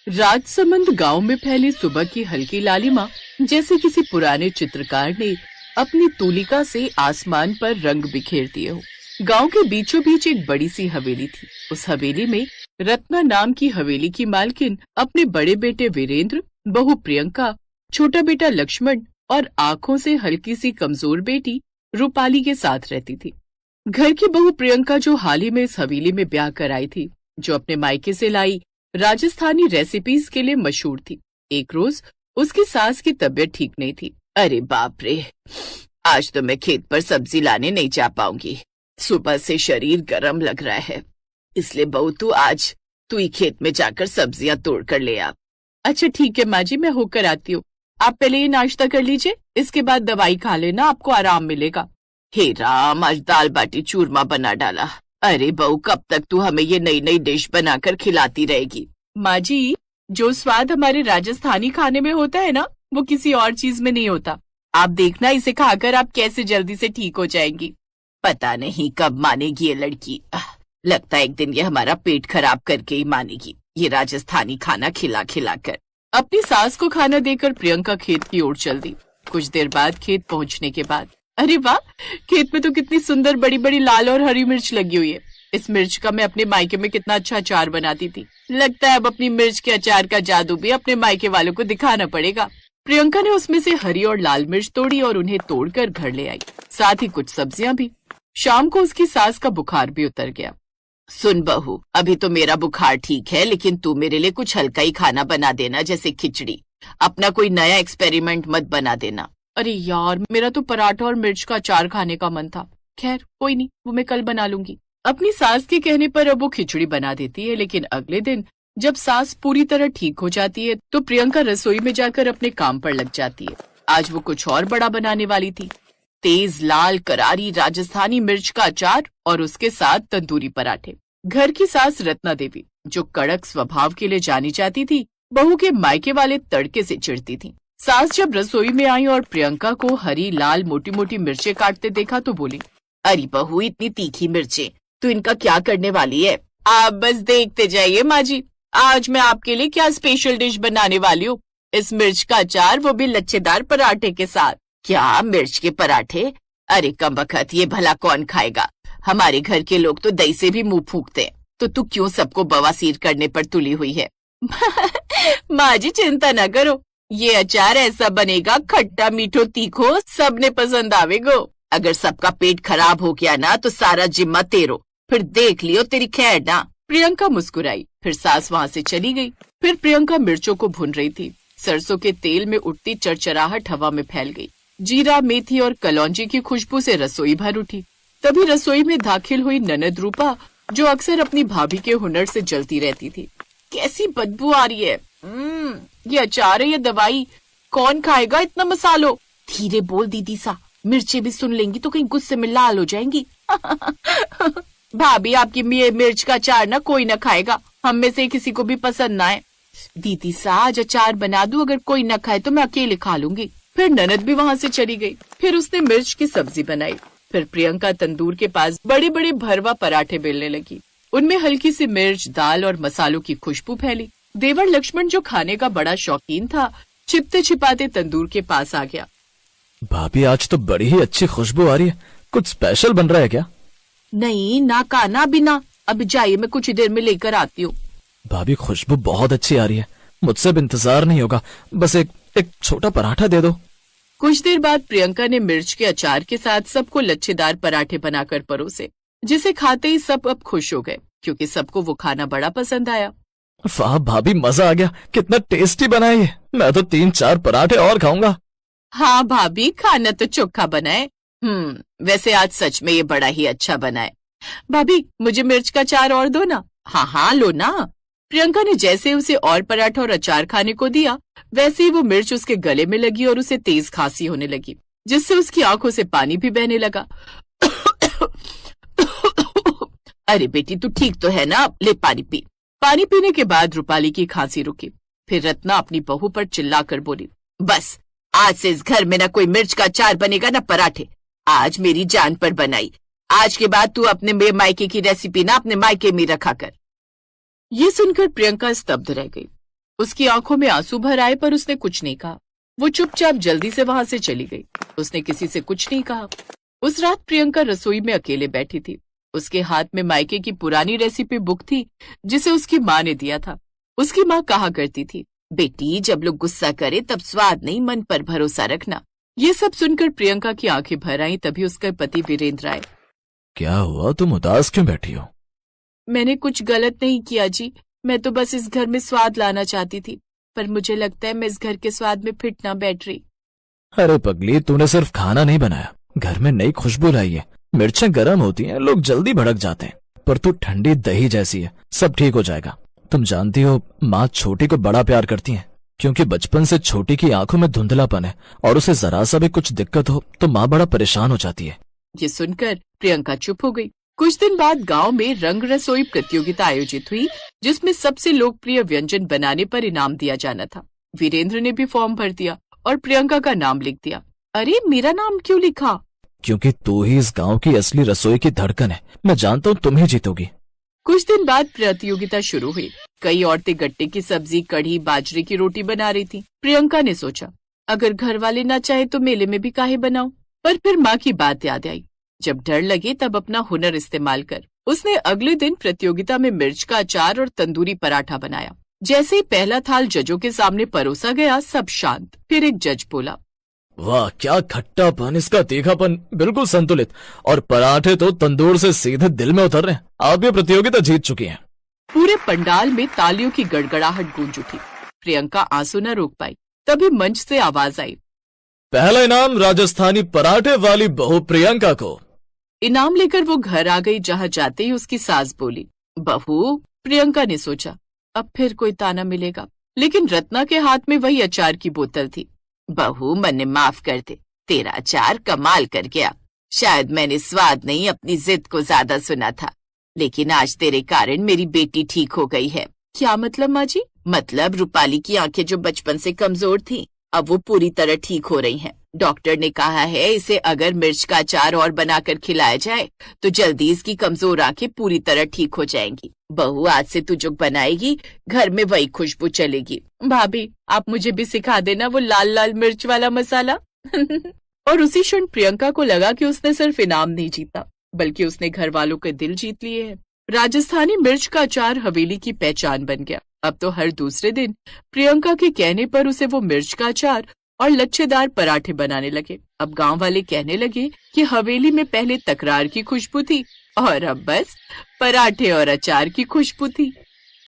राजसमंद गांव में फैली सुबह की हल्की लालिमा जैसे किसी पुराने चित्रकार ने अपनी तूलिका से आसमान पर रंग बिखेर दिए हो। गांव के बीचों बीच एक बड़ी सी हवेली थी। उस हवेली में रत्ना नाम की हवेली की मालकिन अपने बड़े बेटे वीरेंद्र, बहू प्रियंका, छोटा बेटा लक्ष्मण और आंखों से हल्की सी कमजोर बेटी रूपाली के साथ रहती थी। घर की बहू प्रियंका, जो हाल ही में इस हवेली में ब्याह कर आई थी, जो अपने मायके से लाई राजस्थानी रेसिपीज के लिए मशहूर थी। एक रोज उसकी सास की तबीयत ठीक नहीं थी। अरे बाप रे, आज तो मैं खेत पर सब्जी लाने नहीं जा पाऊंगी। सुबह से शरीर गर्म लग रहा है, इसलिए बहू तू ही खेत में जाकर सब्जियां तोड़ कर ले आ। अच्छा ठीक है माँ जी, मैं होकर आती हूँ। आप पहले ये नाश्ता कर लीजिए, इसके बाद दवाई खा लेना, आपको आराम मिलेगा। हे राम, आज दाल बाटी चूरमा बना डाला। अरे बहू, कब तक तू हमें ये नई नई डिश बनाकर खिलाती रहेगी? माँ जी, जो स्वाद हमारे राजस्थानी खाने में होता है ना, वो किसी और चीज में नहीं होता। आप देखना, इसे खाकर आप कैसे जल्दी से ठीक हो जाएंगी। पता नहीं कब मानेगी ये लड़की। लगता है एक दिन ये हमारा पेट खराब करके ही मानेगी, ये राजस्थानी खाना खिला खिला कर। अपनी सास को खाना देकर प्रियंका खेत की ओर चल दी। कुछ देर बाद खेत पहुँचने के बाद, अरे वाह, खेत में तो कितनी सुंदर बड़ी बड़ी लाल और हरी मिर्च लगी हुई है। इस मिर्च का मैं अपने मायके में कितना अच्छा अचार बनाती थी। लगता है अब अपनी मिर्च के अचार का जादू भी अपने मायके वालों को दिखाना पड़ेगा। प्रियंका ने उसमें से हरी और लाल मिर्च तोड़ी और उन्हें तोड़कर घर ले आई, साथ ही कुछ सब्जियां भी। शाम को उसकी सास का बुखार भी उतर गया। सुन बहू, अभी तो मेरा बुखार ठीक है, लेकिन तू मेरे लिए कुछ हल्का ही खाना बना देना, जैसे खिचड़ी। अपना कोई नया एक्सपेरिमेंट मत बना देना। अरे यार, मेरा तो पराठा और मिर्च का अचार खाने का मन था। खैर कोई नहीं, वो मैं कल बना लूंगी। अपनी सास के कहने पर अब वो खिचड़ी बना देती है, लेकिन अगले दिन जब सास पूरी तरह ठीक हो जाती है तो प्रियंका रसोई में जाकर अपने काम पर लग जाती है। आज वो कुछ और बड़ा बनाने वाली थी। तेज लाल करारी राजस्थानी मिर्च का अचार और उसके साथ तंदूरी पराठे। घर की सास रत्ना देवी, जो कड़क स्वभाव के लिए जानी जाती थी, बहू के मायके वाले तड़के से चिढ़ती थी। सास जब रसोई में आई और प्रियंका को हरी लाल मोटी मोटी मिर्चें काटते देखा तो बोली, अरे बहू, इतनी तीखी मिर्चें, तू इनका क्या करने वाली है? आप बस देखते जाइए माँ जी, आज मैं आपके लिए क्या स्पेशल डिश बनाने वाली हूँ। इस मिर्च का अचार, वो भी लच्छेदार पराठे के साथ। क्या मिर्च के पराठे? अरे कमबख्त, ये भला कौन खाएगा? हमारे घर के लोग तो दही से भी मुंह फूंकते हैं, तो तू क्यों सबको बवासीर करने पर तुली हुई है? माँ जी चिंता न करो, ये अचार ऐसा बनेगा, खट्टा मीठो तीखो सबने पसंद आवेगो। अगर सबका पेट खराब हो गया ना तो सारा जिम्मा तेरो, फिर देख लियो तेरी खैर ना। प्रियंका मुस्कुराई, फिर सास वहाँ से चली गई। फिर प्रियंका मिर्चों को भून रही थी। सरसों के तेल में उठती चरचराहट हवा में फैल गई। जीरा, मेथी और कलौंजी की खुशबू से रसोई भर उठी। तभी रसोई में दाखिल हुई ननद रूपा, जो अक्सर अपनी भाभी के हुनर से जलती रहती थी। कैसी बदबू आ रही है। ये अचार है या दवाई? कौन खाएगा इतना मसालो? धीरे बोल दीदी सा, मिर्चें भी सुन लेंगी तो कहीं गुस्से में लाल हो जाएंगी। भाभी, आपकी मिर्च का अचार ना कोई ना खाएगा, हम में से किसी को भी पसंद ना है। दीदी सा, आज अचार बना दूं, अगर कोई ना खाए तो मैं अकेले खा लूंगी। फिर ननद भी वहाँ से चली गई। फिर उसने मिर्च की सब्जी बनाई। फिर प्रियंका तंदूर के पास बड़े बड़े भरवा पराठे बेलने लगी। उनमें हल्की सी मिर्च, दाल और मसालों की खुशबू फैली। देवर लक्ष्मण, जो खाने का बड़ा शौकीन था, छिपते छिपाते तंदूर के पास आ गया। भाभी, आज तो बड़ी ही अच्छी खुशबू आ रही है, कुछ स्पेशल बन रहा है क्या? नहीं ना काना, बिना, अब जाइए, मैं कुछ ही देर में लेकर आती हूँ। भाभी, खुशबू बहुत अच्छी आ रही है, मुझसे अब इंतजार नहीं होगा, बस एक छोटा पराठा दे दो। कुछ देर बाद प्रियंका ने मिर्च के अचार के साथ सबको लच्छेदार पराठे बनाकर परोसे, जिसे खाते ही सब अब खुश हो गए, क्योंकि सबको वो खाना बड़ा पसंद आया। वाह भाभी, मजा आ गया, कितना टेस्टी बना है ये। मैं तो 3-4 पराठे और खाऊंगा। हाँ भाभी, खाना तो चोखा बना है। वैसे आज सच में ये बड़ा ही अच्छा बना है। भाभी, मुझे मिर्च का अचार और दो ना। हाँ हाँ, लो ना। प्रियंका ने जैसे उसे और पराठा और अचार खाने को दिया, वैसे ही वो मिर्च उसके गले में लगी और उसे तेज खांसी होने लगी, जिससे उसकी आंखों से पानी भी बहने लगा। अरे बेटी, तू ठीक तो है ना? ले पानी पी। पानी पीने के बाद रूपाली की खांसी रुकी। फिर रत्ना अपनी बहू पर चिल्लाकर बोली, बस, आज से इस घर में ना कोई मिर्च का अचार बनेगा ना पराठे। आज मेरी जान पर बनाई। आज के बाद तू अपने मायके की रेसिपी ना अपने मायके में रखा कर। ये सुनकर प्रियंका स्तब्ध रह गई। उसकी आंखों में आंसू भर आए पर उसने कुछ नहीं कहा। वो चुपचाप जल्दी से वहां से चली गई। उसने किसी से कुछ नहीं कहा। उस रात प्रियंका रसोई में अकेले बैठी थी। उसके हाथ में मायके की पुरानी रेसिपी बुक थी जिसे उसकी माँ ने दिया था। उसकी माँ कहा करती थी, बेटी जब लोग गुस्सा करे तब स्वाद नहीं मन पर भरोसा रखना। ये सब सुनकर प्रियंका की आंखें भर आईं। तभी उसके पति वीरेंद्र आए। क्या हुआ, तुम उदास क्यों बैठी हो? मैंने कुछ गलत नहीं किया जी, मैं तो बस इस घर में स्वाद लाना चाहती थी, पर मुझे लगता है मैं इस घर के स्वाद में फिट ना बैठ रही। अरे पगली, तूने सिर्फ खाना नहीं बनाया, घर में नई खुशबू लाई है। मिर्चें गर्म होती हैं, लोग जल्दी भड़क जाते हैं, पर तू ठंडी दही जैसी है, सब ठीक हो जाएगा। तुम जानती हो, माँ छोटी को बड़ा प्यार करती है, क्योंकि बचपन से छोटी की आंखों में धुंधलापन है और उसे जरा सा भी कुछ दिक्कत हो तो माँ बड़ा परेशान हो जाती है। ये सुनकर प्रियंका चुप हो गई। कुछ दिन बाद गांव में रंग रसोई प्रतियोगिता आयोजित हुई, जिसमें सबसे लोकप्रिय व्यंजन बनाने पर इनाम दिया जाना था। वीरेंद्र ने भी फॉर्म भर दिया और प्रियंका का नाम लिख दिया। अरे मेरा नाम क्यों लिखा? क्योंकि तू ही इस गांव की असली रसोई की धड़कन है। मैं जानता हूँ तुम ही जीतोगी। कुछ दिन बाद प्रतियोगिता शुरू हुई। कई औरतें गट्टे की सब्जी, कढ़ी, बाजरे की रोटी बना रही थी। प्रियंका ने सोचा, अगर घर वाले ना चाहे तो मेले में भी काहे बनाऊं? पर फिर माँ की बात याद आई, जब डर लगे तब अपना हुनर इस्तेमाल कर। उसने अगले दिन प्रतियोगिता में मिर्च का अचार और तंदूरी पराठा बनाया। जैसे ही पहला थाल जजों के सामने परोसा गया, सब शांत। फिर एक जज बोला, वाह क्या खट्टापन, इसका तीखापन बिल्कुल संतुलित, और पराठे तो तंदूर से सीधे दिल में उतर रहे हैं। आप ये प्रतियोगिता जीत चुकी हैं। पूरे पंडाल में तालियों की गड़गड़ाहट गूंज उठी। प्रियंका आंसू न रोक पाई। तभी मंच से आवाज आई, पहला इनाम राजस्थानी पराठे वाली बहू प्रियंका को। इनाम लेकर वो घर आ गई। जहाँ जाते ही उसकी सास बोली, बहू। प्रियंका ने सोचा, अब फिर कोई ताना मिलेगा, लेकिन रत्ना के हाथ में वही अचार की बोतल थी। बहू मन्ने माफ कर दे, तेरा अचार कमाल कर गया। शायद मैंने स्वाद नहीं अपनी जिद को ज्यादा सुना था, लेकिन आज तेरे कारण मेरी बेटी ठीक हो गई है। क्या मतलब माँ जी? मतलब रूपाली की आंखें जो बचपन से कमजोर थी, अब वो पूरी तरह ठीक हो रही हैं। डॉक्टर ने कहा है इसे अगर मिर्च का अचार और बनाकर खिलाया जाए तो जल्दी इसकी कमजोर आंखें पूरी तरह ठीक हो जाएंगी। बहू आज से तू जो बनाएगी घर में वही खुशबू चलेगी। भाभी आप मुझे भी सिखा देना वो लाल लाल मिर्च वाला मसाला। और उसी क्षण प्रियंका को लगा कि उसने सिर्फ इनाम नहीं जीता, बल्कि उसने घर वालों के दिल जीत लिए हैं। राजस्थानी मिर्च का अचार हवेली की पहचान बन गया। अब तो हर दूसरे दिन प्रियंका के कहने पर उसे वो मिर्च का अचार और लच्छेदार पराठे बनाने लगे। अब गांव वाले कहने लगे कि हवेली में पहले तकरार की खुशबू थी और अब बस पराठे और अचार की खुशबू थी।